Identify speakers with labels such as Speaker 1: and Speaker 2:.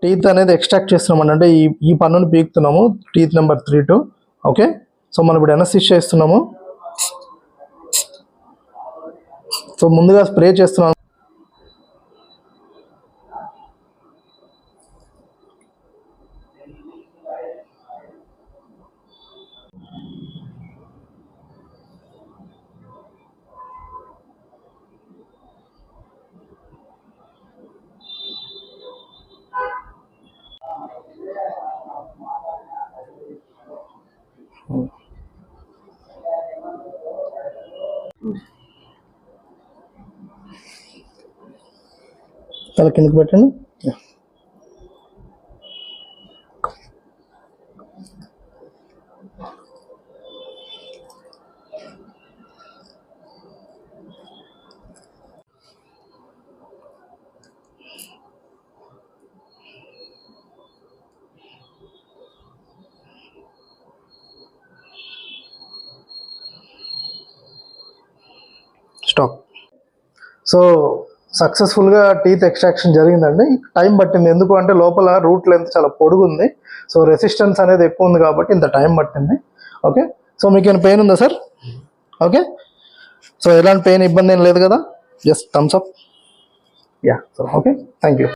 Speaker 1: Teeth అనేది extract చేస్తున్నాం అంటే ఈ పన్నుని పీకుతున్నాము, టీత్ నెంబర్ 3 ఓకే. సో మనం ఇప్పుడు ఎనస్థీషియా ఇస్తున్నాము. సో ముందుగా స్ప్రే చేస్తున్నాను. తల కిందకి పెట్టండి. స్టాప్. సో సక్సెస్ఫుల్గా టీత్ ఎక్స్ట్రాక్షన్ జరిగిందండి. టైం పట్టింది, ఎందుకు అంటే లోపల రూట్ లెంత్ చాలా పొడుగుంది. సో రెసిస్టెన్స్ అనేది ఎక్కువ ఉంది కాబట్టి ఇంత టైం పట్టింది. ఓకే. సో మీకు ఏమైనా పెయిన్ ఉందా సార్? ఓకే. సో ఎలాంటి పెయిన్ ఇబ్బంది ఏం లేదు కదా? Just thumbs up. Yeah. So okay, thank you.